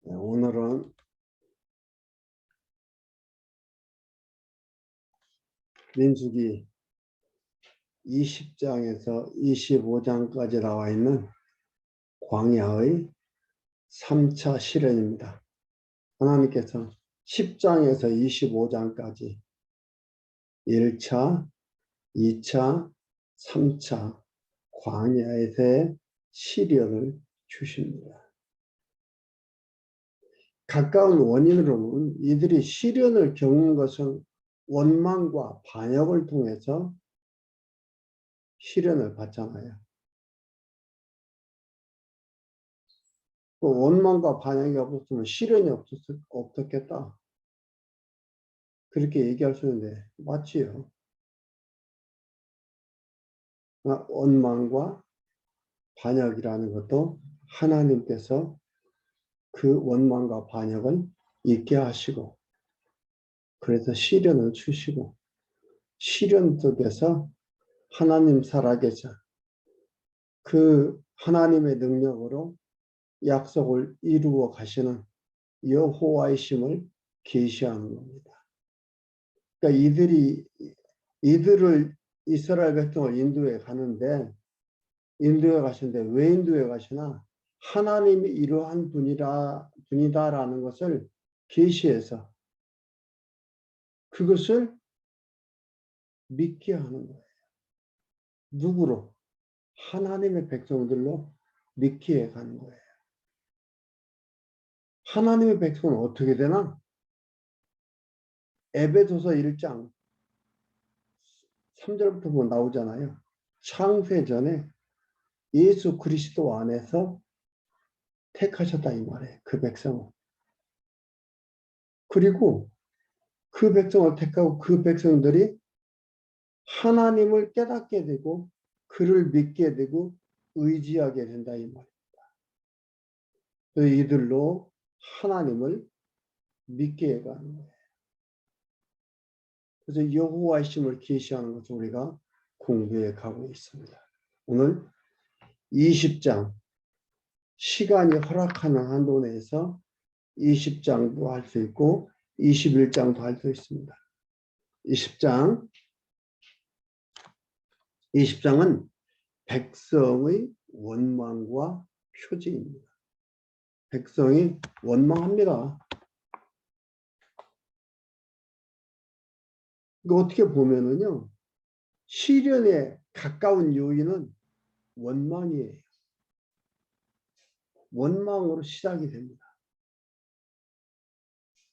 오늘은 민수기 20장에서 25장까지 나와 있는 광야의 3차 실현입니다. 하나님께서 10장에서 25장까지 1차, 2차, 3차 광야에서의 시련을 주십니다. 가까운 원인으로는 이들이 시련을 겪는 것은 원망과 반역을 통해서 시련을 받잖아요. 그 원망과 반역이 없었으면 시련이 없었겠다. 그렇게 얘기할 수 있는데 맞지요. 원망과 반역이라는 것도 하나님께서 그 원망과 반역을 있게 하시고, 그래서 시련을 주시고, 시련 속에서 하나님 살아계셔 그 하나님의 능력으로 약속을 이루어 가시는 여호와의 심을 계시하는 겁니다. 그러니까 이들을 이스라엘 백성을 인도해 가는데, 인도해 가시는데 왜 인도해 가시나? 하나님이 이러한 분이다라는 것을 계시해서 그것을 믿게 하는 거예요. 누구로? 하나님의 백성들로 믿게 해 가는 거예요. 하나님의 백성은 어떻게 되나? 에베소서 1장 3절부터 보면 나오잖아요. 창세전에 예수 그리스도 안에서 택하셨다 이 말이에요. 그 백성을. 그리고 그 백성을 택하고 그 백성들이 하나님을 깨닫게 되고 그를 믿게 되고 의지하게 된다 이 말입니다. 이들로 하나님을 믿게 해가는 거예요. 그래서 여호와의 심을 계시하는 것을 우리가 공부해 가고 있습니다. 오늘 20장 시간이 허락하는 한도 내에서 20장도 할 수 있고 21장도 할 수 있습니다. 20장은 백성의 원망과 표징입니다. 백성이 원망합니다. 이거 어떻게 보면은요, 시련에 가까운 요인은 원망이에요. 원망으로 시작이 됩니다.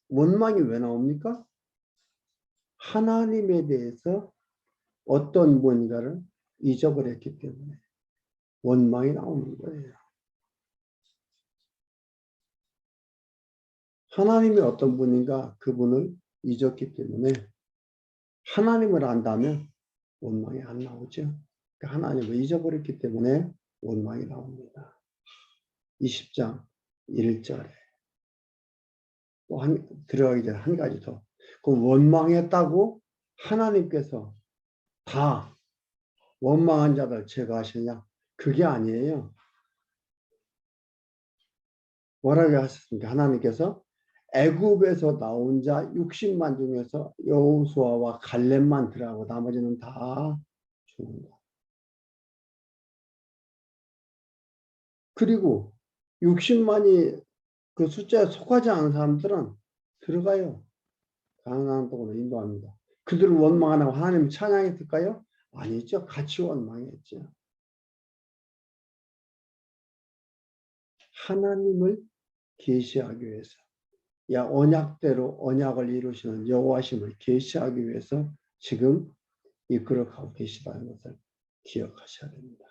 원망이 왜 나옵니까? 하나님에 대해서 어떤 뭔가를 잊어버렸기 때문에 원망이 나오는 거예요. 하나님이 어떤 분인가 그분을 잊었기 때문에, 하나님을 안다면 원망이 안 나오죠. 하나님을 잊어버렸기 때문에 원망이 나옵니다. 20장 1절에 또 들어가기 전에 한 가지 더. 그 원망했다고 하나님께서 다 원망한 자들 제거하시냐? 그게 아니에요. 뭐라고 하셨습니까? 하나님께서 애굽에서 나온 자 60만 중에서 여호수아와 갈렙만 들어가고 나머지는 다 죽는다. 그리고 60만이 그 숫자에 속하지 않은 사람들은 들어가요. 가나안 땅으로 인도합니다. 그들을 원망 안 하고 하나님 찬양했을까요? 아니죠. 같이 원망했죠. 하나님을 계시하기 위해서, 언약대로 언약을 이루시는 여호와심을 계시하기 위해서 지금 이끌어가고 계시다는 것을 기억하셔야 됩니다.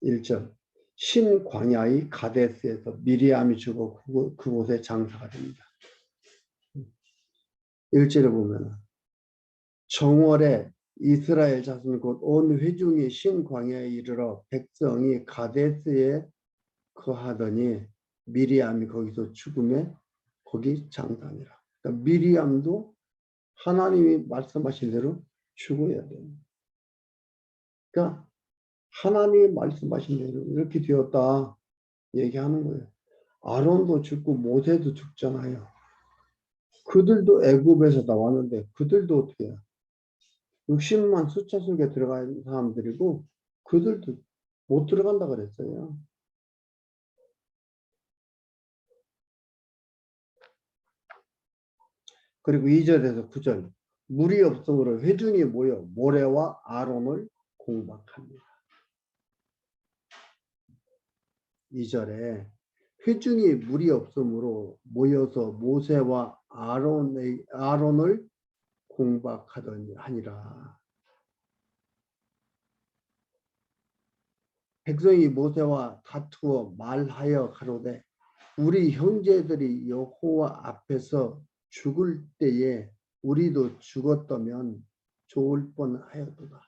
1절 신광야의 가데스에서 미리암이 죽어 그곳에 장사가 됩니다. 1절에 보면 정월에 이스라엘 자손 곧 온 회중이 신광야에 이르러 백성이 가데스에 거하더니 미리암이 거기서 죽음에 거기 장사하니라. 그러니까 미리암도 하나님이 말씀하신 대로 죽어야 됩니다. 그러니까 하나님이 말씀하신 대로 이렇게 되었다 얘기하는 거예요. 아론도 죽고 모세도 죽잖아요. 그들도 애굽에서 나왔는데 그들도 어떻게 해요? 60만 숫자 속에 들어가 있는 사람들이고 그들도 못 들어간다 그랬어요. 그리고 2절에서 9절 물이 없으므로 회중이 모여 모레와 아론을 공박합니다. 2절에 회중이 물이 없으므로 모여서 모세와 아론을 공박하더니 하니라. 백성이 모세와 다투어 말하여 가로되 우리 형제들이 여호와 앞에서 죽을 때에 우리도 죽었다면 좋을 뻔하였도다.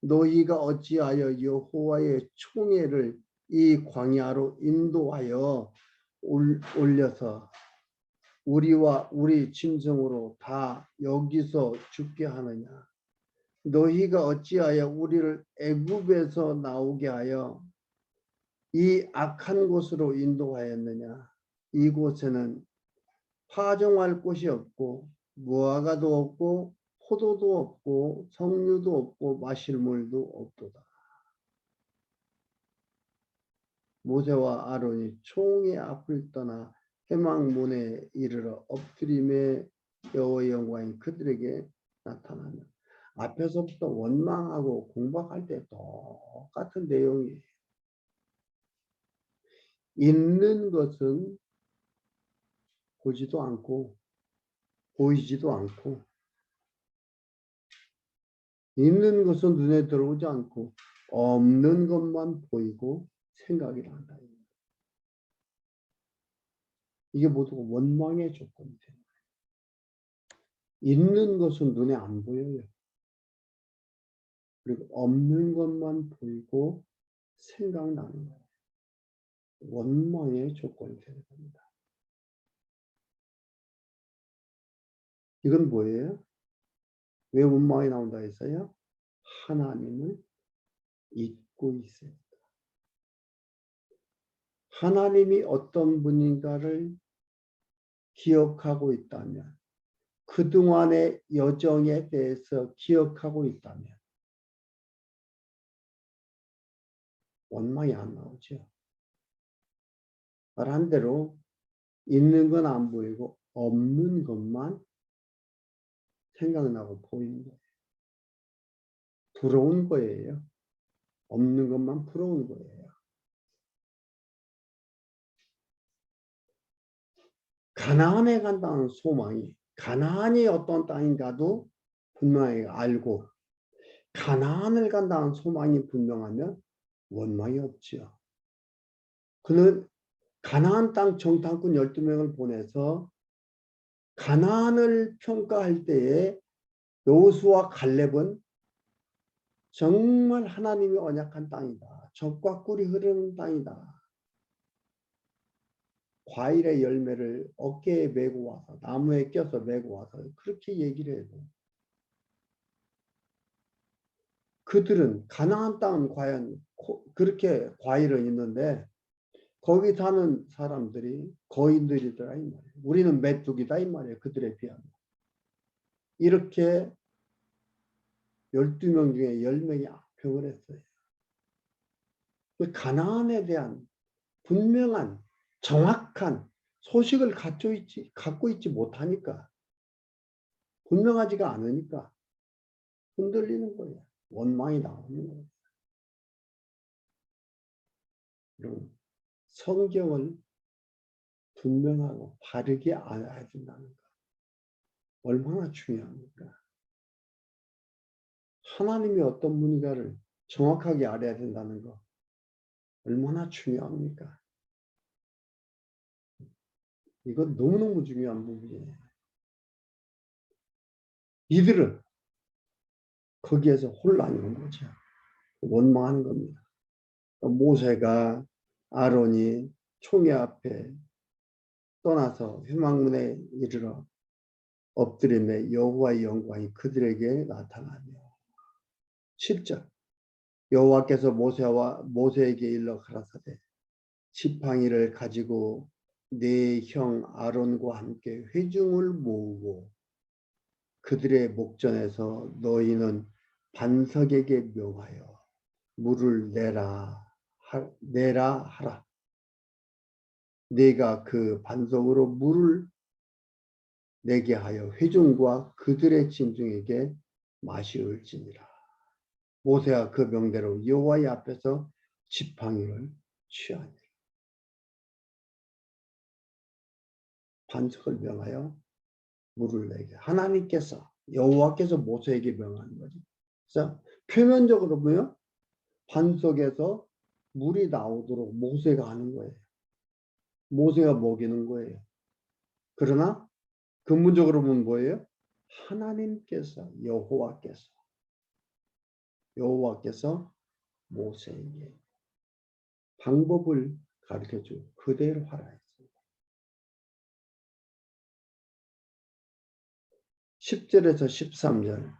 너희가 어찌하여 여호와의 총애를 이 광야로 인도하여 올려서 우리와 우리 짐승으로 다 여기서 죽게 하느냐. 너희가 어찌하여 우리를 애굽에서 나오게 하여 이 악한 곳으로 인도하였느냐. 이곳에는 파종할 곳이 없고 무화과도 없고 포도도 없고 석류도 없고 마실 물도 없도다. 모세와 아론이 총의 앞을 떠나 회막문에 이르러 엎드림에 여호와의 영광이 그들에게 나타나며 앞에서부터 원망하고 공박할 때 똑같은 내용이에요. 있는 것은 보지도 않고 보이지도 않고 있는 것은 눈에 들어오지 않고 없는 것만 보이고 생각이 난다. 이게 모두 원망의 조건이 됩니다. 있는 것은 눈에 안 보여요. 그리고 없는 것만 보이고 생각나는 거예요. 원망의 조건이 되는 겁니다. 이건 뭐예요? 왜 원망이 나온다 했어요? 하나님을 잊고 있어요. 하나님이 어떤 분인가를 기억하고 있다면, 그동안의 여정에 대해서 기억하고 있다면 원망이 안 나오죠. 말한 대로 있는 건 안 보이고 없는 것만 생각나고 보이는 거예요. 부러운 거예요. 없는 것만 부러운 거예요. 가나안에 간다는 소망이, 가나안이 어떤 땅인가도 분명히 알고 가나안을 간다는 소망이 분명하면 원망이 없지요. 그는 가나안 땅 정탐꾼 12명을 보내서 가나안을 평가할 때에 여호수아와 갈렙은 정말 하나님이 언약한 땅이다. 젖과 꿀이 흐르는 땅이다. 과일의 열매를 어깨에 메고 와서 나무에 껴서 메고 와서 그렇게 얘기를 해도 그들은 가나안 땅은 과연 그렇게 과일은 있는데 거기 사는 사람들이 거인들이더라 이 말이에요. 우리는 메뚜기다 이 말이에요. 그들에 비하면. 이렇게 12명 중에 10명이 악평을 했어요. 가나안에 대한 분명한 정확한 소식을 갖고 있지 못하니까 분명하지가 않으니까 흔들리는 거예요. 원망이 나오는 거예요. 여러분, 성경을 분명하고 바르게 알아야 된다는 거 얼마나 중요합니까? 하나님이 어떤 분인가를 정확하게 알아야 된다는 거 얼마나 중요합니까? 이건 너무너무 중요한 부분이에요. 이들은 거기에서 혼란이 온 거죠. 원망하는 겁니다. 모세가 아론이 총회 앞에 떠나서 회막문에 이르러 엎드림에 여호와의 영광이 그들에게 나타나며 10절 여호와께서 모세에게 일러 가라사대 지팡이를 가지고 네 형 아론과 함께 회중을 모으고 그들의 목전에서 너희는 반석에게 명하여 물을 내라 하라. 네가 그 반석으로 물을 내게 하여 회중과 그들의 진중에게 마시울지니라. 모세가 그 명대로 여호와의 앞에서 지팡이를 취하니라. 반석을 명하여 물을 내게. 하나님께서 여호와께서 모세에게 명하는 거지. 그래서 표면적으로 보면 반석에서 물이 나오도록 모세가 하는 거예요. 모세가 먹이는 거예요. 그러나 근본적으로 보면 뭐예요? 하나님께서 여호와께서 모세에게 방법을 가르쳐주고 그대로 하라 했습니다. 10절에서 13절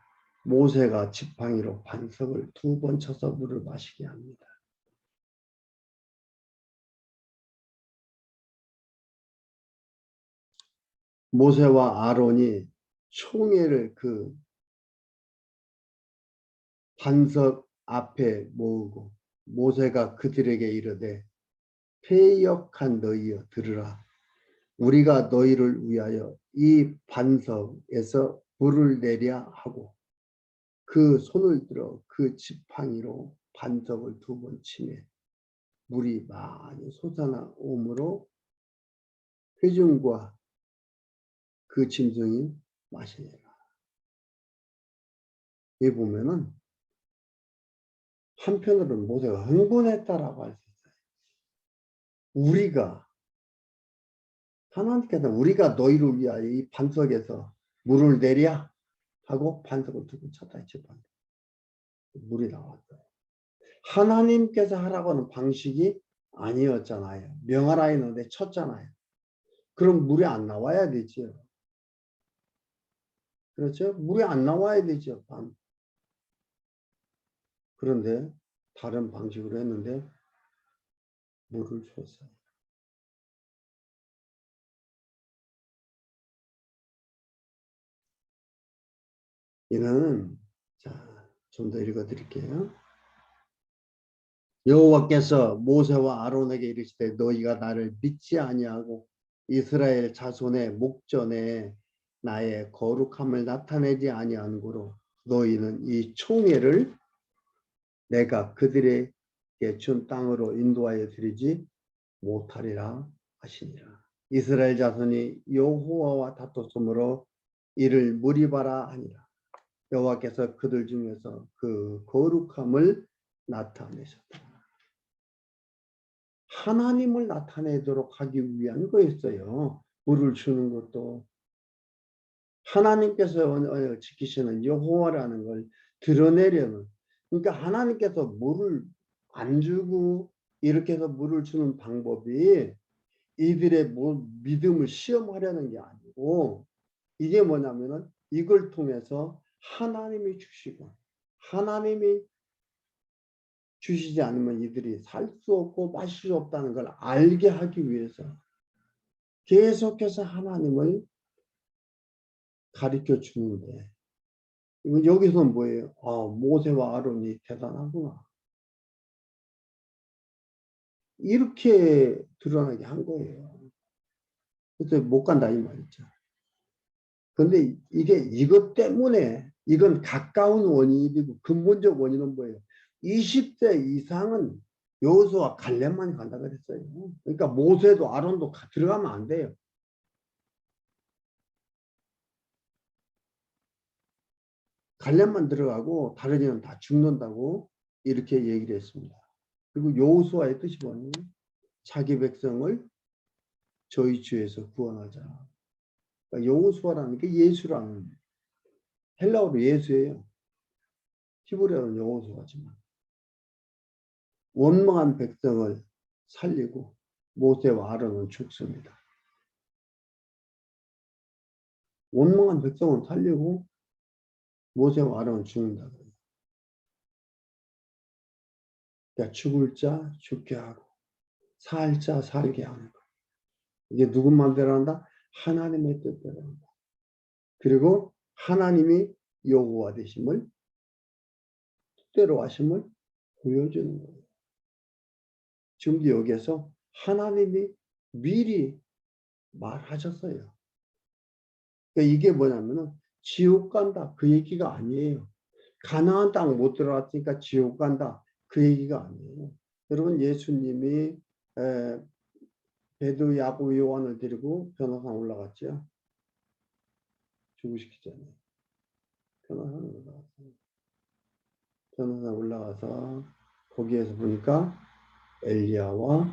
모세가 지팡이로 반석을 2번 쳐서 물을 마시게 합니다. 모세와 아론이 총회를 그 반석 앞에 모으고 모세가 그들에게 이르되 패역한 너희여 들으라. 우리가 너희를 위하여 이 반석에서 물을 내려 하고 그 손을 들어 그 지팡이로 반석을 2번 치매 물이 많이 솟아나오므로 회중과 그 짐승이 마시니라. 이 보면은 한편으로는 모세가 흥분했다라고 할 수 있어요. 하나님께서 우리가 너희를 위하여 이 반석에서 물을 내랴 하고 반석을 2번 쳤다 했죠. 물이 나왔어요. 하나님께서 하라고 하는 방식이 아니었잖아요. 명하라 했는데 쳤잖아요. 그럼 물이 안 나와야 되죠. 그렇죠? 물이 안 나와야 되죠. 그런데 다른 방식으로 했는데 물을 줬어요. 이거는 좀 더 읽어드릴게요. 여호와께서 모세와 아론에게 이르시되 너희가 나를 믿지 아니하고 이스라엘 자손의 목전에 나의 거룩함을 나타내지 아니한 고로 너희는 이 총회를 내가 그들에게 준 땅으로 인도하여 드리지 못하리라 하시니라. 이스라엘 자손이 여호와와 다퉜으므로 이를 무리바라 하니라. 여호와께서 그들 중에서 그 거룩함을 나타내셨다. 하나님을 나타내도록 하기 위한 거였어요. 물을 주는 것도 하나님께서 지키시는 여호와라는 걸 드러내려는. 그러니까 하나님께서 물을 안 주고 이렇게 해서 물을 주는 방법이 이들의 믿음을 시험하려는 게 아니고 이게 뭐냐면은 이걸 통해서 하나님이 주시고 하나님이 주시지 않으면 이들이 살 수 없고 마실 수 없다는 걸 알게 하기 위해서 계속해서 하나님을 가르쳐 주는데 여기서는 뭐예요? 모세와 아론이 대단하구나. 이렇게 드러나게 한 거예요. 그래서 못 간다 이 말이죠. 근데 이것 때문에 이건 가까운 원인이고 근본적 원인은 뭐예요? 20대 이상은 여호수아 갈렙만 간다 그랬어요. 그러니까 모세도 아론도 들어가면 안 돼요. 갈렙만 들어가고 다른 이는 다 죽는다고 이렇게 얘기를 했습니다. 그리고 여호수아의 뜻이 뭐냐면 자기 백성을 저희 주에서 구원하자. 그러니까 여호수아라는 게 예수라는 헬라어로 예수예요. 히브리어는 여호수아지만 원망한 백성을 살리고 모세와 아론은 죽습니다. 원망한 백성은 살리고 모세와 아론은 죽는다. 그러니까 죽을 자 죽게 하고 살 자 살게 하는 거. 이게 누구 마음대로 한다? 하나님의 뜻대로 한다. 그리고 하나님이 여호와 되심을, 뜻대로 하심을 보여주는 거예요. 지금도 여기에서 하나님이 미리 말하셨어요. 그러니까 이게 뭐냐면은 지옥 간다 그 얘기가 아니에요. 가나안 땅 못 들어갔으니까 지옥 간다 그 얘기가 아니에요. 여러분 예수님이 베드, 야곱, 요한을 데리고 변호사 올라갔죠. 죽으시기 전에 변호사 올라갔어요. 변호사 올라가서 거기에서 보니까 엘리야와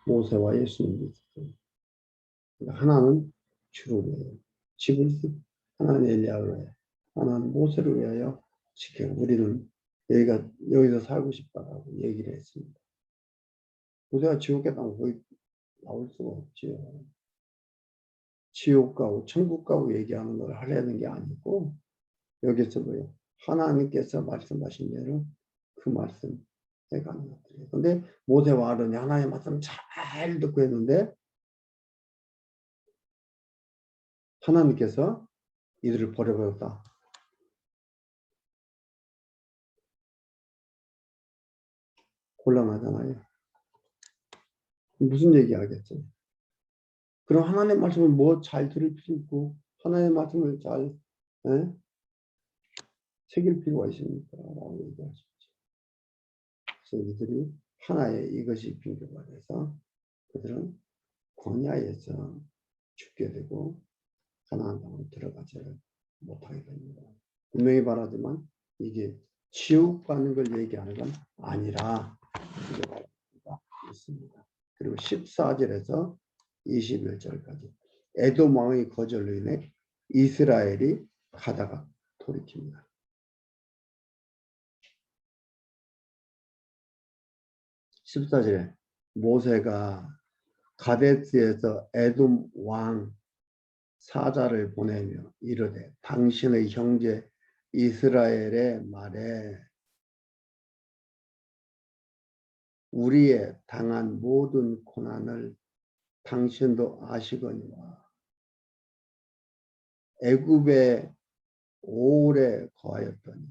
모세와 예수님이 있었어요. 하나는 주를 위하여 집을 하나는 엘리야를 위하여 하나는 모세를 위하여 지켜 우리는 여기서 살고 싶다라고 얘기를 했습니다. 모세가 지옥에 거의 나올 수가 없지요. 지옥 가고 천국 가고 얘기하는 걸 하려는 게 아니고 여기서 뭐예요? 하나님께서 말씀하신 대로 그 말씀 해가는 것들이에요. 근데 모세와 아론이 하나님의 말씀 잘 듣고 했는데 하나님께서 이들을 버려버렸다. 곤란하잖아요. 무슨 얘기 하겠죠? 그럼 하나님의 말씀을 뭐 잘 들을 필요 있고 하나님의 말씀을 잘 새길 필요가 있습니까? 라고 얘기하셨죠. 그래서 이들이 하나의 이것이 빙교가 돼서 그들은 광야에서 죽게 되고 가나안 땅을 들어가지를 못하게 됩니다. 분명히 말하지만 이게 지옥 가는 걸 얘기하는 건 아니라 있습니다. 그리고 14절에서 21절까지 에돔 왕의 거절로 인해 이스라엘이 가다가 돌이킵니다. 14절에 모세가 가데스에서 에돔 왕 사자를 보내며 이르되 당신의 형제 이스라엘의 말에 우리의 당한 모든 고난을 당신도 아시거니와 애굽에 오래 거하였더니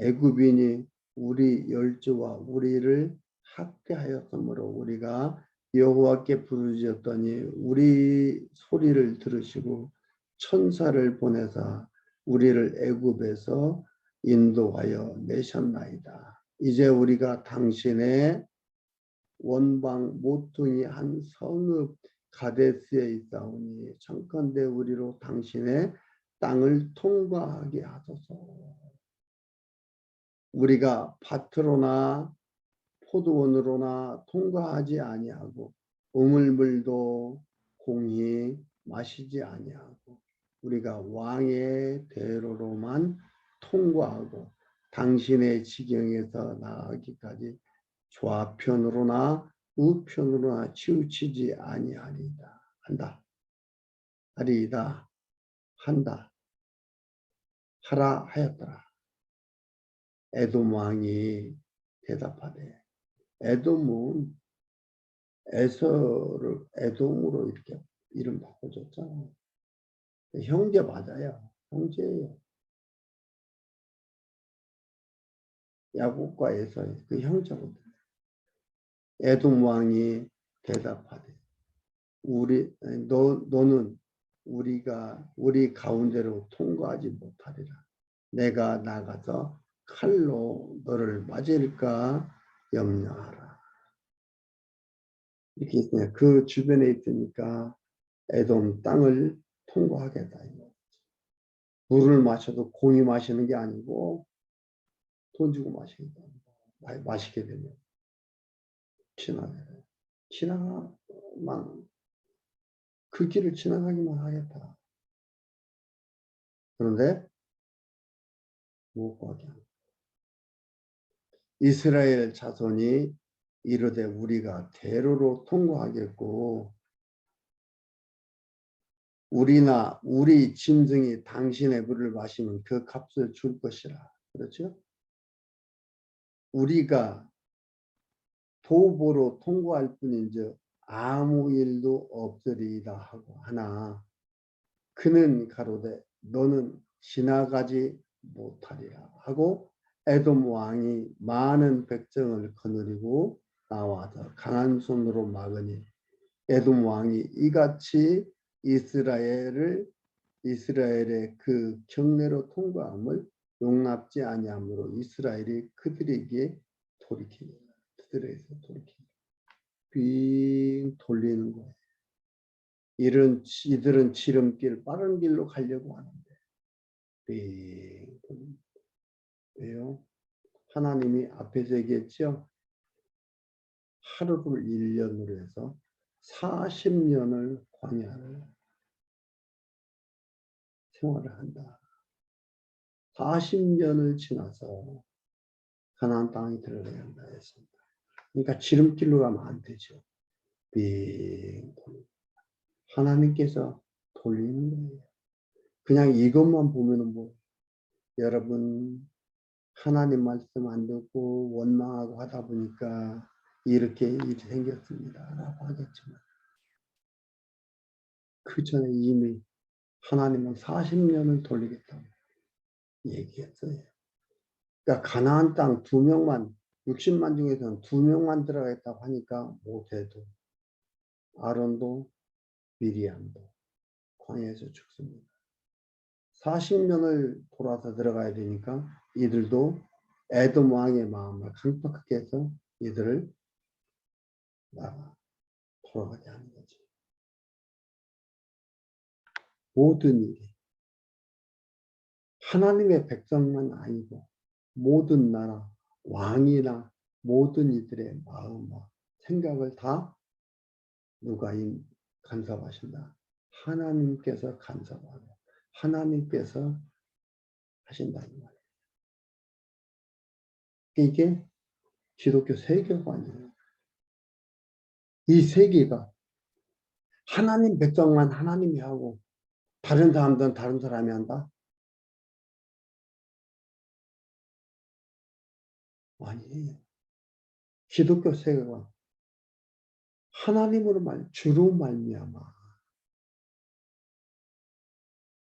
애굽인이 우리 열조와 우리를 학대하였으므로 우리가 여호와께 부르짖었더니 우리 소리를 들으시고 천사를 보내사 우리를 애굽에서 인도하여 내셨나이다. 이제 우리가 당신의 원방 모퉁이 한 성읍 가데스에 있사오니 청컨대 우리로 당신의 땅을 통과하게 하소서. 우리가 밭으로나 포도원으로나 통과하지 아니하고 우물물도 공히 마시지 아니하고 우리가 왕의 대로로만 통과하고 당신의 지경에서 나가기까지 좌편으로나 우편으로나 치우치지 아니하리이다. 한다. 하리이다. 한다. 하라 하였더라. 에돔 왕이 대답하되 에돔은 에서를 에돔으로 이렇게 이름 바꿔줬잖아요. 형제 맞아요. 형제예요. 야곱과 에서의 그 형제거든요. 에돔 왕이 대답하되 너는 우리 가운데로 통과하지 못하리라. 내가 나가서 칼로 너를 맞을까 염려하라. 이렇게 있으니까 그 주변에 있으니까 에돔 땅을 통과하겠다. 물을 마셔도 공이 마시는 게 아니고 돈 주고 마시겠다. 마시게 되면 지나가만 그 길을 지나가기만 하겠다. 그런데 못 가게 한다. 이스라엘 자손이 이르되 우리가 대로로 통과하겠고 우리나 우리 짐승이 당신의 물을 마시면 그 값을 줄 것이라. 그렇죠? 우리가 도보로 통과할 뿐인즉 아무 일도 없으리이다 하고 하나 그는 가로되 너는 지나가지 못하리라 하고 에돔 왕이 많은 백성을 거느리고 나와서 강한 손으로 막으니 에돔 왕이 이같이 이스라엘의 그 경내로 통과함을 용납지 아니하므로 이스라엘이 그들에게 돌이키니라. 그들에게서 돌이키니라. 빙 돌리는 거예요. 이들은 지름길 빠른 길로 가려고 하는데 빙 돌립니다. 왜요? 하나님이 앞에서 얘기했죠. 하루를 1년으로 해서 40년을 광야를 생활을 한다. 40년을 지나서 가나안 땅에 들어가야 한다 했습니다. 그러니까 지름길로 가면 안 되죠. 빙 하나님께서 돌리는 거예요. 그냥 이것만 보면은 뭐 여러분 하나님 말씀 안 듣고 원망하고 하다 보니까 이렇게 일이 생겼습니다 라고 하겠지만 그 전에 이미 하나님은 40년을 돌리겠다고 얘기했어요. 그러니까 가나안 땅 2명만 60만 중에서는 2명만 들어가겠다고 하니까 못해도 아론도 미리암도 광야에서 죽습니다. 40년을 돌아서 들어가야 되니까 이들도 에돔 왕의 마음을 강팍하게 해서 이들을 돌아가게 하는 거죠. 모든 일이 하나님의 백성만 아니고 모든 나라, 왕이나 모든 이들의 마음과 생각을 다 누가 간섭하신다. 하나님께서 간섭하고 하나님께서 하신다는 말이에요. 이게 기독교 세계관이에요. 이 세계가 하나님 백성만 하나님이 하고 다른 사람들은 다른 사람이 한다? 아니에요. 기독교 세계관 하나님으로 주로 말미암아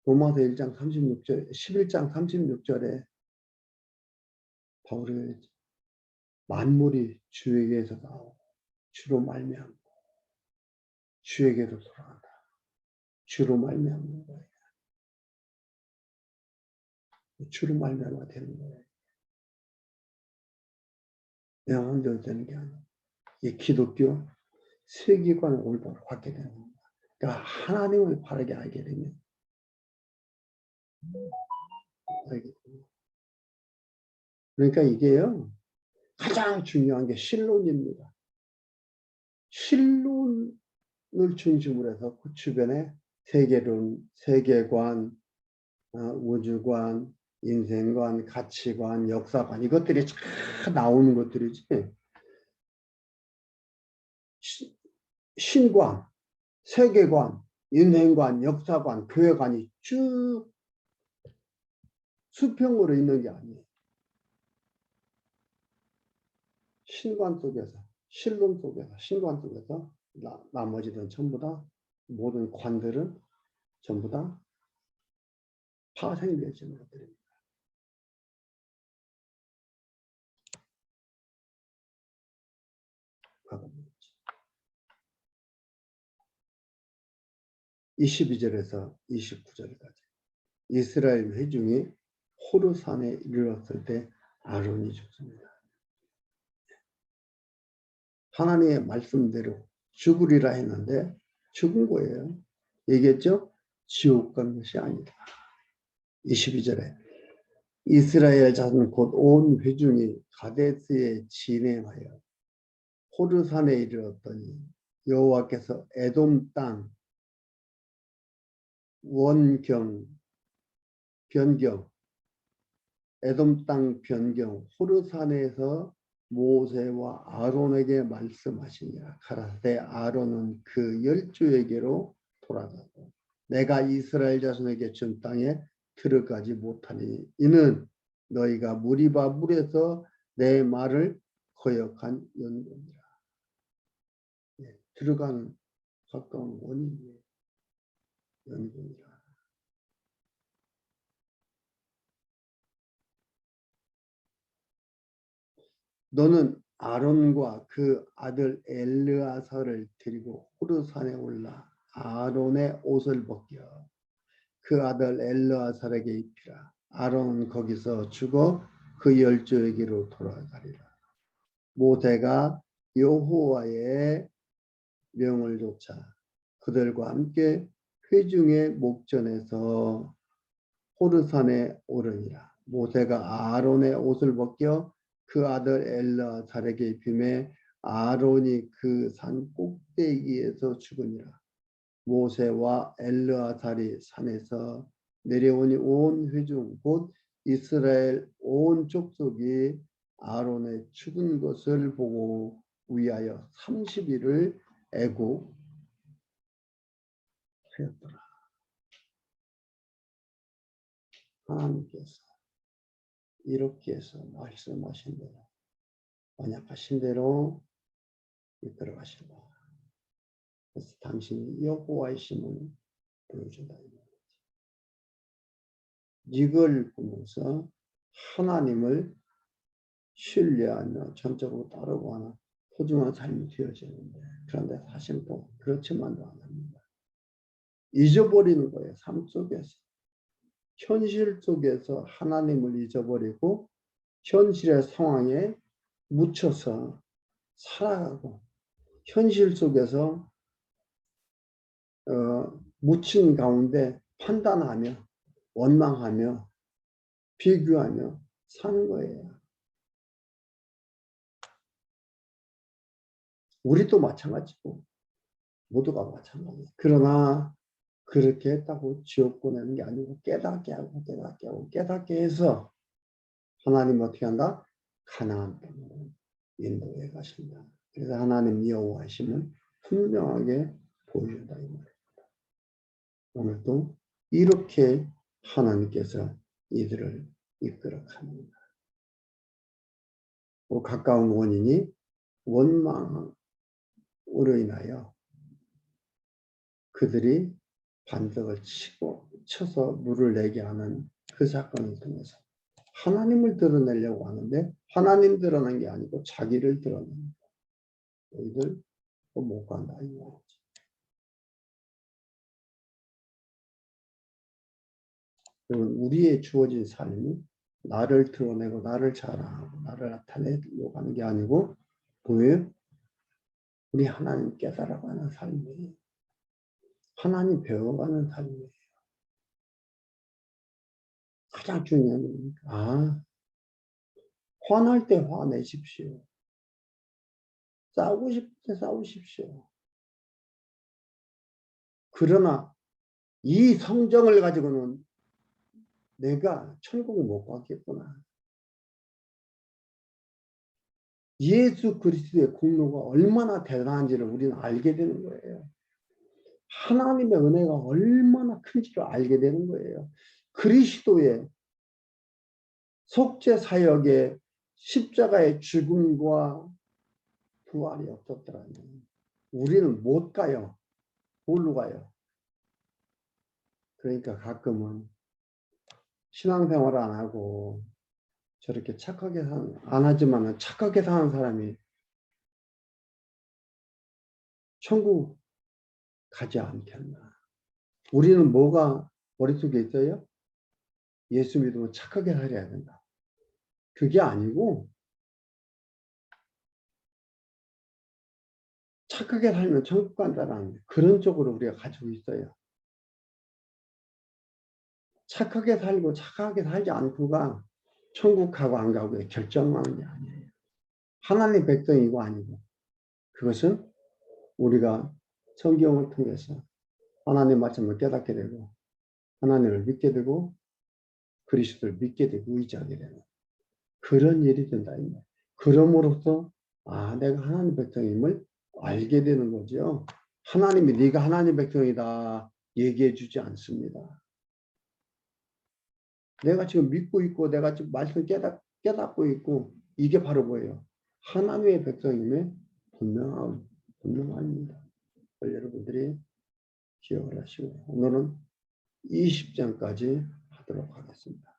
로마서 1장 36절 11장 36절에 바울이 만물이 주에게서 나오고 주로 말미암고 주에게로 돌아간다. 주로 말미암는 거예요. 주로 말미암아 되는 거예요. 내가 혼자 되는 게 아니에요. 이 기독교 세계관을 올바로 갖게 되는 겁니다. 그러니까 하나님을 바르게 알게 되면 그러니까 이게요. 가장 중요한 게 신론입니다. 신론을 중심으로 해서 그 주변에 세계론, 세계관, 우주관, 인생관, 가치관, 역사관 이것들이 쫙 나오는 것들이지. 신관, 세계관, 인생관, 역사관, 교회관이 쭉 수평으로 있는 게 아니에요. 신관 속에서, 신론 속에서, 신관 속에서 나머지는 전부 다 모든 관들은 전부 다 파생되어지는 것들입니다. 가봅니다. 22절에서 29절까지 이스라엘 회중이 호르산에 이르렀을 때 아론이 죽습니다. 하나님의 말씀대로 죽으리라 했는데 죽은 거예요. 얘기했죠? 지옥 간 것이 아니다. 22절에 이스라엘 자손 곧 온 회중이 가데스에 진행하여 호르산에 이르렀더니 여호와께서 에돔 땅 원경 변경 에돔 땅 변경 호르산에서 모세와 아론에게 말씀하시니라. 가라사대 아론은 그 12에게로 돌아가고 내가 이스라엘 자손에게 준 땅에 들어가지 못하니 이는 너희가 무리바 물에서 내 말을 거역한 연고니라. 들어가는 가까운 원인이에요. 연분이라. 너는 아론과 그 아들 엘르아살을 데리고 호르산에 올라 아론의 옷을 벗겨 그 아들 엘르아살에게 입히라. 아론은 거기서 죽어 그 열조에게로 돌아가리라. 모세가 여호와의 명을 좇아 그들과 함께 회중의 목전에서 호르산에 오르니라. 모세가 아론의 옷을 벗겨 그 아들 엘르아살에게 입히매 아론이 그 산 꼭대기에서 죽으니라. 모세와 엘르아살이 산에서 내려오니 온 회중 곧 이스라엘 온 족속이 아론의 죽은 것을 보고 위하여 30일을 애곡하였더라. 하나님께서 이렇게 해서 말씀하신 대로 언약하신 대로 이끌어 가신다. 그래서 당신이 여호와의 심을 보여준다. 이걸 보면서 하나님을 신뢰하며 전적으로 따르고 하는 소중한 삶이 되어지는데, 그런데 사실 또 그렇지만도 않습니다. 잊어버리는 거예요. 삶 속에서. 현실 속에서 하나님을 잊어버리고 현실의 상황에 묻혀서 살아가고, 현실 속에서 묻힌 가운데 판단하며 원망하며 비교하며 사는 거예요. 우리도 마찬가지고 모두가 마찬가지예요. 그러나 그렇게 했다고 지옥 보내는 게 아니고 깨닫게 하고 깨닫게 하고 깨닫게 해서 하나님 어떻게 한다? 가나안 땅으로 인도해 가신다. 그래서 하나님 여호와심을 분명하게 보여준다 이 말입니다. 오늘도 이렇게 하나님께서 이들을 이끌어 갑니다. 가까운 원인이 원망으로 인하여 그들이 반석을 쳐서 물을 내게 하는 그 사건을 통해서 하나님을 드러내려고 하는데 하나님 드러낸 게 아니고 자기를 드러냅니다. 너희들 못 간다 이 말이지. 우리의 주어진 삶이 나를 드러내고 나를 자랑하고 나를 나타내려고 하는 게 아니고 뭐예요? 우리 하나님 깨달아가는 삶이에요. 하나님 배워가는 삶이에요. 가장 중요한 건 화날 때 화내십시오. 싸우고 싶을 때 싸우십시오. 그러나 이 성정을 가지고는 내가 천국을 못 가겠구나. 예수 그리스도의 공로가 얼마나 대단한지를 우리는 알게 되는 거예요. 하나님의 은혜가 얼마나 큰지를 알게 되는 거예요. 그리스도의 속죄 사역의 십자가의 죽음과 부활이 없었더라면 우리는 못 가요. 뭘로 가요? 그러니까 가끔은 신앙생활 안 하고 저렇게 착하게 안 하지만 착하게 사는 사람이 천국 가지 않겠나. 우리는 뭐가 머릿속에 있어요? 예수 믿으면 착하게 살아야 된다. 그게 아니고 착하게 살면 천국 간다는 그런 쪽으로 우리가 가지고 있어요. 착하게 살고 착하게 살지 않고가 천국 가고 안 가고에 결정하는 게 아니에요. 하나님 백성이고 아니고 그것은 우리가 성경을 통해서 하나님 말씀을 깨닫게 되고 하나님을 믿게 되고 그리스도를 믿게 되고 의지하게 되는 그런 일이 된다. 그럼으로써 내가 하나님 백성임을 알게 되는 거죠. 하나님이 네가 하나님 백성이다 얘기해 주지 않습니다. 내가 지금 믿고 있고 내가 지금 말씀 깨닫고 있고 이게 바로 뭐예요? 하나님의 백성임에 분명합니다. 기억을 하시고 오늘은 20장까지 하도록 하겠습니다.